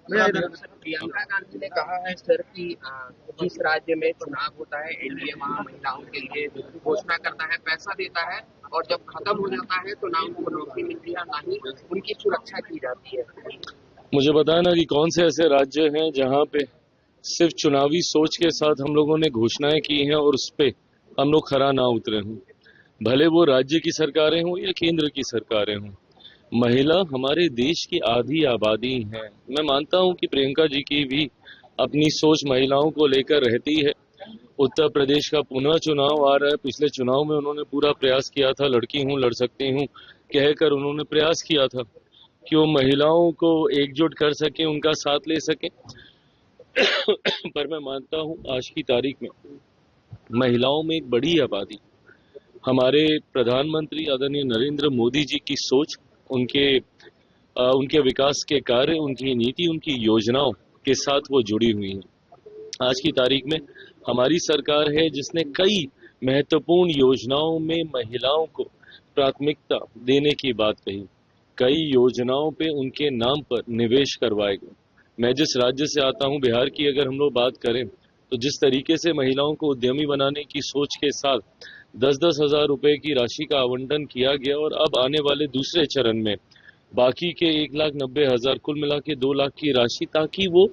प्रियंका गांधी ने कहा है सर कि जिस राज्य में चुनाव होता है एनडीए वहाँ महिलाओं के लिए घोषणा करता है, पैसा देता है, और जब खत्म हो जाता है तो ना उनको नौकरी मिलती है, ना ही उनकी सुरक्षा की जाती है। मुझे बताया ना कि कौन से ऐसे राज्य हैं जहाँ पे सिर्फ चुनावी सोच के साथ हम लोगों ने घोषणाएं की हैं और उस पे हम लोग खरा ना उतरे हों, भले वो राज्य की सरकारें हों या केंद्र की सरकारें हों। महिला हमारे देश की आधी आबादी है। मैं मानता हूं कि प्रियंका जी की भी अपनी सोच महिलाओं को लेकर रहती है। उत्तर प्रदेश का पुनः चुनाव आ रहा है, पिछले चुनाव में उन्होंने पूरा प्रयास किया था, लड़की हूं लड़ सकती हूं कहकर उन्होंने प्रयास किया था कि वो महिलाओं को एकजुट कर सके, उनका साथ ले सके। पर मैं मानता हूं आज की तारीख में महिलाओं में एक बड़ी आबादी, हमारे प्रधानमंत्री आदरणीय नरेंद्र मोदी जी की सोच, उनके विकास के कार्य, उनकी नीति, उनकी योजनाओं के साथ वो जुड़ी हुई हैं। आज की तारीख में हमारी सरकार है जिसने कई महत्वपूर्ण योजनाओं में महिलाओं को प्राथमिकता देने की बात कही। कई योजनाओं पे उनके नाम पर निवेश करवाए गए। मैं जिस राज्य से आता हूं, बिहार की अगर हम लोग बात करें तो जिस तरीके से महिलाओं को उद्यमी बनाने की सोच के साथ 10-10 हजार रुपए की राशि का आवंटन किया गया और अब आने वाले दूसरे चरण में बाकी के 1,90,000 कुल मिला के 2 लाख की राशि, ताकि वो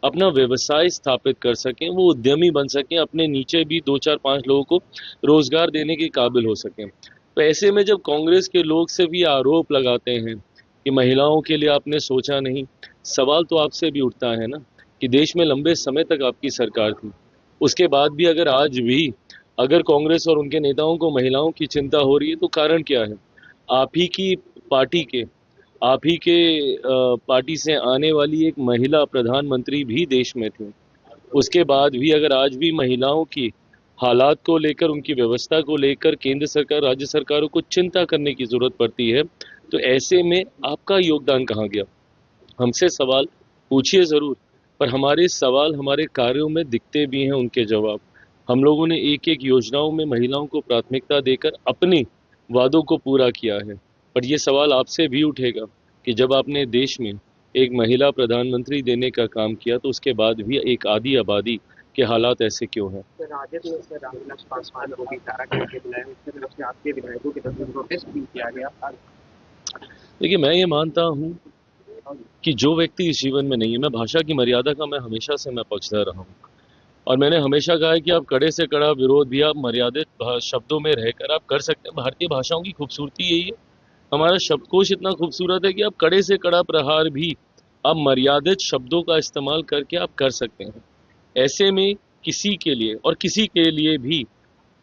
अपना व्यवसाय स्थापित कर सकें, वो उद्यमी बन सकें, अपने नीचे भी 2-4-5 लोगों को रोजगार देने के काबिल हो सकें। तो ऐसे में जब कांग्रेस के लोग से भी आरोप लगाते हैं कि महिलाओं के लिए आपने सोचा नहीं, सवाल तो आपसे भी उठता है ना कि देश में लंबे समय तक आपकी सरकार थी, उसके बाद भी अगर आज भी अगर कांग्रेस और उनके नेताओं को महिलाओं की चिंता हो रही है तो कारण क्या है? आप ही की पार्टी के आप ही के पार्टी से आने वाली एक महिला प्रधानमंत्री भी देश में थी। उसके बाद भी अगर आज भी महिलाओं की हालात को लेकर, उनकी व्यवस्था को लेकर केंद्र सरकार, राज्य सरकारों को चिंता करने की जरूरत पड़ती है, तो ऐसे में आपका योगदान कहाँ गया? हमसे सवाल पूछिए जरूर, पर हमारे सवाल हमारे कार्यों में दिखते भी हैं उनके जवाब। हम लोगों ने एक एक योजनाओं में महिलाओं को प्राथमिकता देकर अपने वादों को पूरा किया है। पर यह सवाल आपसे भी उठेगा कि जब आपने देश में एक महिला प्रधानमंत्री देने का काम किया तो उसके बाद भी एक आधी आबादी के हालात ऐसे क्यों हैं? राजद में से रामविलास पासवान को भी तारा करके बुलाया, उसकी तरफ से आपके विधायकों की तरफ से प्रोटेस्ट भी किया गया। देखिए, मैं ये मानता हूँ कि जो व्यक्ति इस जीवन में नहीं है, मैं भाषा की मर्यादा का मैं हमेशा से मैं पक्षधर रहा हूँ और मैंने हमेशा कहा है कि आप कड़े से कड़ा विरोध भी आप मर्यादित शब्दों में रहकर आप कर सकते हैं। भारतीय भाषाओं की खूबसूरती यही है, हमारा शब्दकोश इतना खूबसूरत है कि आप कड़े से कड़ा प्रहार भी आप मर्यादित शब्दों का इस्तेमाल करके आप कर सकते हैं। ऐसे में किसी के लिए, और किसी के लिए भी,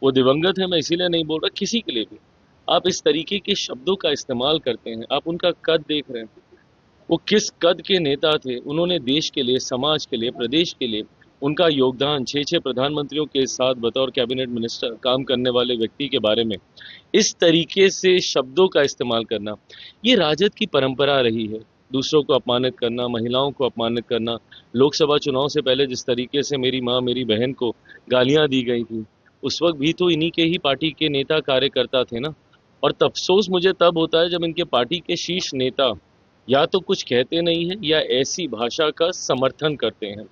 वो दिवंगत है मैं इसीलिए नहीं बोल रहा, किसी के लिए भी आप इस तरीके के शब्दों का इस्तेमाल करते हैं। आप उनका कद देख रहे हैं, वो किस कद के नेता थे। उन्होंने देश के लिए, समाज के लिए, प्रदेश के लिए उनका योगदान 6 प्रधानमंत्रियों के साथ बतौर कैबिनेट मिनिस्टर काम करने वाले व्यक्ति के बारे में इस तरीके से शब्दों का इस्तेमाल करना, ये राजद की परंपरा रही है। दूसरों को अपमानित करना, महिलाओं को अपमानित करना। लोकसभा चुनाव से पहले जिस तरीके से मेरी माँ, मेरी बहन को गालियां दी गई थी, उस वक्त भी तो इन्हीं के ही पार्टी के नेता कार्यकर्ता थे ना। और अफसोस मुझे तब होता है जब इनके पार्टी के शीर्ष नेता या तो कुछ कहते नहीं है या ऐसी भाषा का समर्थन करते हैं।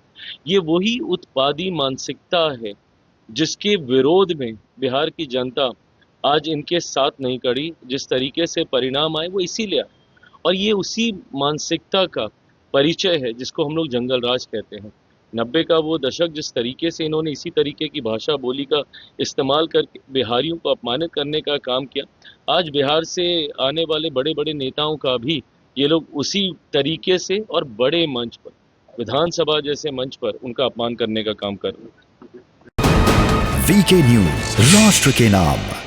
ये वही उत्पादी मानसिकता है जिसके विरोध में बिहार की जनता आज इनके साथ नहीं खड़ी। जिस तरीके से परिणाम आए वो इसीलिए आए, और ये उसी मानसिकता का परिचय है जिसको हम लोग जंगल राज कहते हैं। 90 का वो दशक जिस तरीके से इन्होंने इसी तरीके की भाषा बोली का इस्तेमाल करके बिहारियों को अपमानित करने का काम किया, आज बिहार से आने वाले बड़े बड़े नेताओं का भी ये लोग उसी तरीके से और बड़े मंच पर, विधानसभा जैसे मंच पर उनका अपमान करने का काम कर रहे हैं। वीके न्यूज, राष्ट्र के नाम।